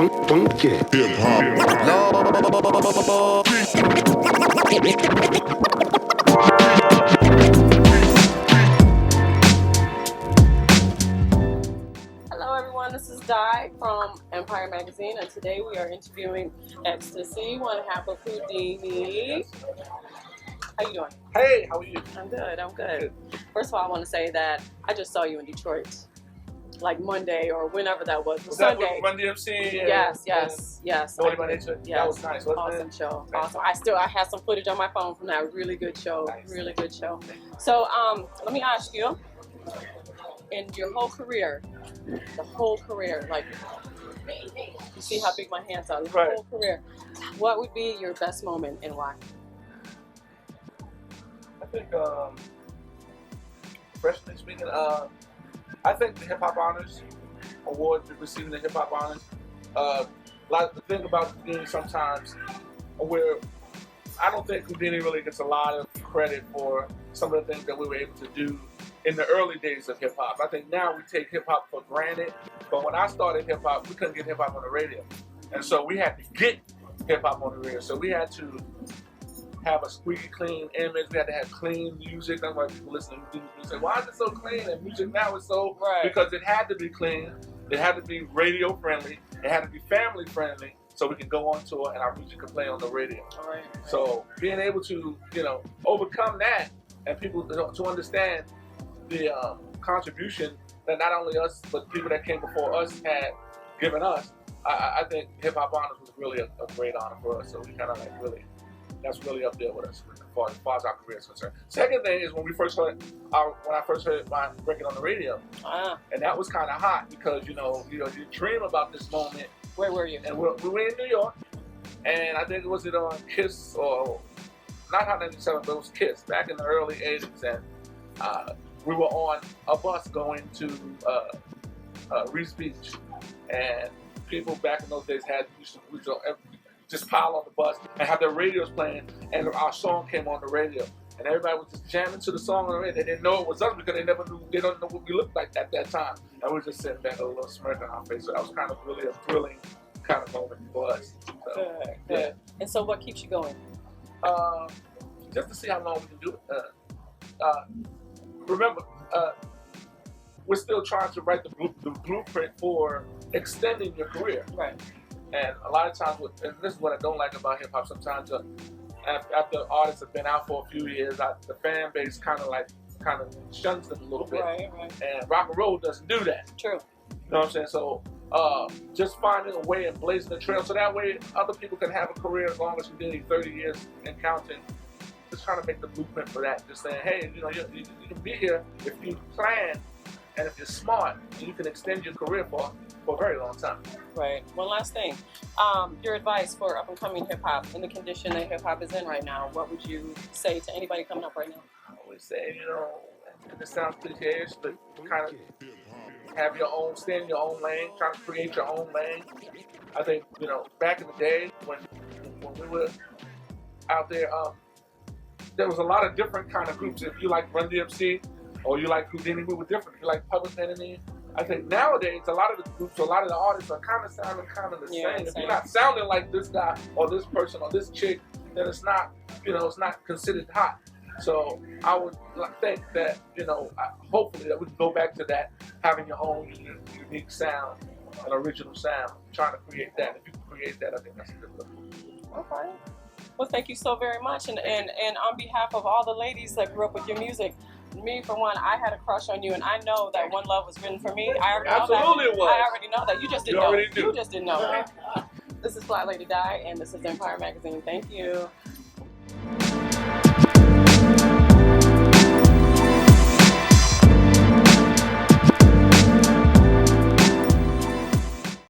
Funky. Hip Hello everyone, this is Di from M Pire Magazine, and today we are interviewing Ecstasy, one half of Whodini. How you doing? Hey, how are you? I'm good. First of all, I want to say that I just saw you in Detroit, like Monday or whenever that was. Sunday. That Run DMC? Yes. Naughty by Nature? Yes. That was nice, wasn't Awesome it? show. Nice. Awesome. I have some footage on my phone from that really good show. Nice. Really good show. So let me ask you, in your whole career, like, you see how big my hands are, Right. whole career, what would be your best moment and why? I think, freshly speaking, I think the Hip Hop Honors Award, receiving the Hip Hop Honors, like the thing about Whodini sometimes, where I don't think Whodini really gets a lot of credit for some of the things that we were able to do in the early days of hip hop. I think now we take hip hop for granted, but when I started hip hop, we couldn't get hip hop on the radio, and so we had to get hip hop on the radio. So we had to have a squeaky clean image. We had to have clean music. That's why people listening to Whodini say, "Why is it so clean?" And music now is so because it had to be clean. It had to be radio friendly. It had to be family friendly, so we can go on tour and our music can play on the radio. Right. So being able to, overcome that and people to understand the contribution that not only us but people that came before us had given us, I think Hip Hop Honors was really a great honor for us. So we kind of that's really up there with us as far as our career is concerned. Second thing is when I first heard my record on the radio, and that was kind of hot because you dream about this moment. Where were you? And we were in New York, and I think it was on Kiss or not Hot 97, but it was Kiss back in the early '80s, and we were on a bus going to Reese Beach, and people back in those days used to just pile on the bus and have their radios playing, and our song came on the radio, and everybody was just jamming to the song on the radio. They didn't know it was us because they don't know what we looked like at that time, and we were just sitting back with a little smirk on our face. So that was kind of really a thrilling kind of moment for us. So, Good. Yeah. And so what keeps you going? Just to see how long we can do it. Remember, we're still trying to write the blueprint for extending your career. Right. And a lot of times, and this is what I don't like about hip hop. Sometimes, after artists have been out for a few years, the fan base kind of shuns them a little bit. Right. And rock and roll doesn't do that. True. You know what I'm saying? So, just finding a way and blazing the trail, so that way other people can have a career as long as you did 30 years and counting. Just trying to make the blueprint for that. Just saying, hey, you can be here if you plan and if you're smart, and you can extend your career for a very long time. Right. One last thing. Your advice for up-and-coming hip-hop in the condition that hip-hop is in right now, what would you say to anybody coming up right now? I always say, and it sounds cliche-ish, but kind of have your own, stay in your own lane, try to create your own lane. I think, back in the day when we were out there, there was a lot of different kind of groups. If you like Run DMC or you like Whodini, we were different. If you like Public Enemy, I think nowadays a lot of the groups, a lot of the artists are kind of sounding the same. If you're not sounding like this guy or this person or this chick, then it's not, it's not considered hot. So I would think that, hopefully that we can go back to that, having your own unique sound, an original sound, trying to create that. If you can create that, I think that's a good look. Okay. Well, thank you so very much. And on behalf of all the ladies that grew up with your music, me, for one, I had a crush on you, and I know that One Love was written for me. I already know that. It was. I already know that. You just didn't know. You just didn't know. This is Fly Lady Di, and this is Empire Magazine. Thank you.